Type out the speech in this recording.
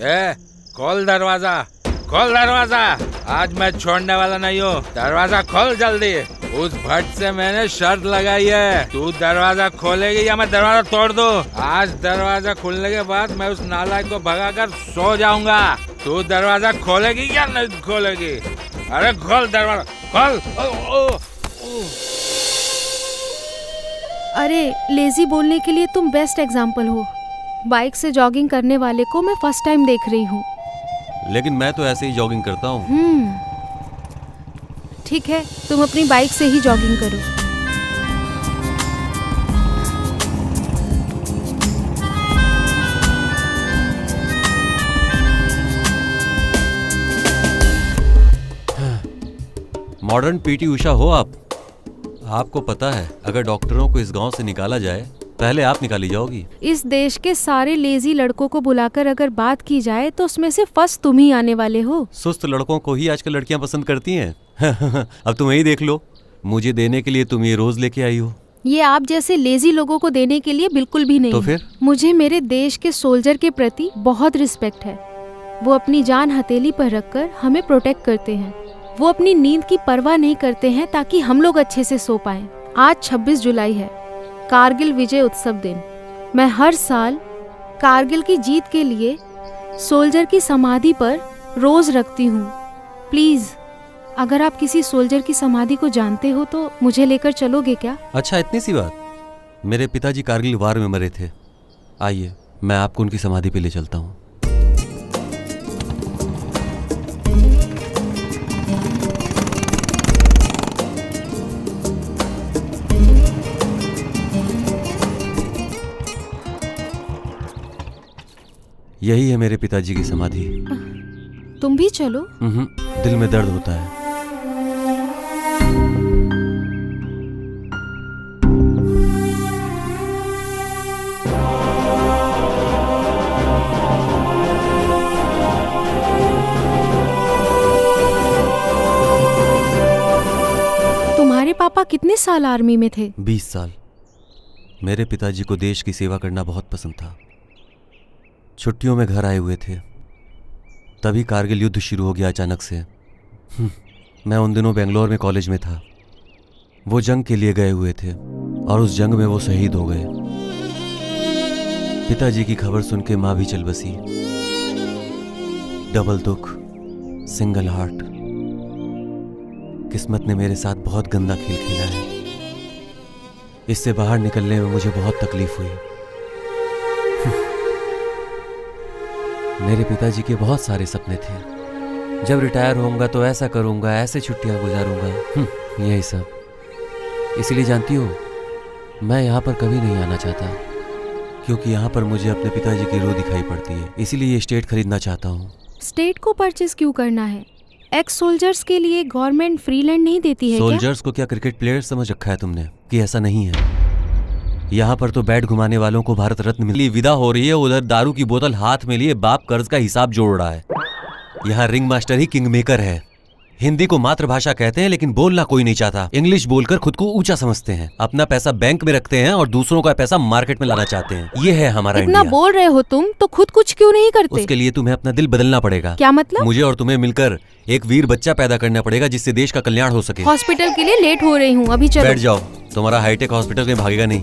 ए, खोल दरवाजा, खोल दरवाजा। आज मैं छोड़ने वाला नहीं हूँ। दरवाजा खोल जल्दी। उस भट्ट से मैंने शर्त लगाई है, तू दरवाजा खोलेगी या मैं दरवाजा तोड़ दूँ। आज दरवाजा खुलने के बाद मैं उस नालायक को भगाकर सो जाऊंगा। तू दरवाजा खोलेगी या नहीं खोलेगी? अरे खोल दरवाजा, खोल। अरे लेजी बोलने के लिए तुम बेस्ट एग्जाम्पल हो। बाइक से जॉगिंग करने वाले को मैं फर्स्ट टाइम देख रही हूँ। लेकिन मैं तो ऐसे ही जॉगिंग करता हूँ। ठीक है, तुम अपनी बाइक से ही जॉगिंग करो। मॉडर्न पीटी उषा हो आप। आपको पता है अगर डॉक्टरों को इस गांव से निकाला जाए पहले आप निकाली जाओगी। इस देश के सारे लेजी लड़कों को बुलाकर अगर बात की जाए तो उसमें से फर्स्ट तुम ही आने वाले हो। सुस्त लड़कों को ही आजकल लड़कियां पसंद करती हैं। अब तुम ही देख लो, मुझे देने के लिए तुम ये रोज लेके आई हो। ये आप जैसे लेजी लोगों को देने के लिए बिल्कुल भी नहीं। तो फिर? मुझे मेरे देश के सोल्जर के प्रति बहुत रिस्पेक्ट है। वो अपनी जान हथेली पर रखकर हमें प्रोटेक्ट करते हैं। वो अपनी नींद की परवाह नहीं करते हैं ताकि हम लोग अच्छे से सो पाएं। आज 26 जुलाई है, कारगिल विजय उत्सव दिन। मैं हर साल कारगिल की जीत के लिए सोल्जर की समाधि पर रोज रखती हूँ। प्लीज, अगर आप किसी सोल्जर की समाधि को जानते हो तो मुझे लेकर चलोगे क्या? अच्छा, इतनी सी बात। मेरे पिताजी कारगिल वार में मरे थे। आइए, मैं आपको उनकी समाधि पे ले चलता हूँ। यही है मेरे पिताजी की समाधि। तुम भी चलो। दिल में दर्द होता है। तुम्हारे पापा कितने साल आर्मी में थे? 20 साल। मेरे पिताजी को देश की सेवा करना बहुत पसंद था। छुट्टियों में घर आए हुए थे, तभी कारगिल युद्ध शुरू हो गया अचानक से। मैं उन दिनों बेंगलोर में कॉलेज में था। वो जंग के लिए गए हुए थे और उस जंग में वो शहीद हो गए। पिताजी की खबर सुन के माँ भी चल बसी। डबल दुख, सिंगल हार्ट। किस्मत ने मेरे साथ बहुत गंदा खेल खेला है। इससे बाहर निकलने में मुझे बहुत तकलीफ हुई। मेरे पिताजी के बहुत सारे सपने थे। जब रिटायर होऊंगा तो ऐसा करूंगा, ऐसे छुट्टियां गुजारूंगा, यही सब। इसीलिए जानती हो, मैं यहाँ पर कभी नहीं आना चाहता, क्योंकि यहाँ पर मुझे अपने पिताजी की रूह दिखाई पड़ती है। इसीलिए ये स्टेट खरीदना चाहता हूँ। स्टेट को परचेज क्यों करना है? एक्स सोल्जर्स के लिए गवर्नमेंट फ्री लैंड नहीं देती है क्या? सोल्जर्स को क्या क्रिकेट प्लेयर समझ रखा है तुमने कि ऐसा नहीं है? यहाँ पर तो बैट घुमाने वालों को भारत रत्न मिली विदा हो रही है, उधर दारू की बोतल हाथ में लिए बाप कर्ज का हिसाब जोड़ रहा है। यहाँ रिंग मास्टर ही किंग मेकर है। हिंदी को मातृभाषा कहते हैं लेकिन बोलना कोई नहीं चाहता। इंग्लिश बोलकर खुद को ऊंचा समझते हैं। अपना पैसा बैंक में रखते हैं और दूसरों का पैसा मार्केट में लाना चाहते हैं। ये है हमारा इतना इंडिया। बोल रहे हो तुम तो खुद कुछ क्यों नहीं करते? उसके लिए तुम्हें अपना दिल बदलना पड़ेगा। क्या मतलब? मुझे और तुम्हें मिलकर एक वीर बच्चा पैदा करना पड़ेगा जिससे देश का कल्याण हो सके। हॉस्पिटल के लिए लेट हो रही हूँ, अभी चलो। बैठ जाओ, तुम्हारा हाईटेक हॉस्पिटल में भागेगा नहीं।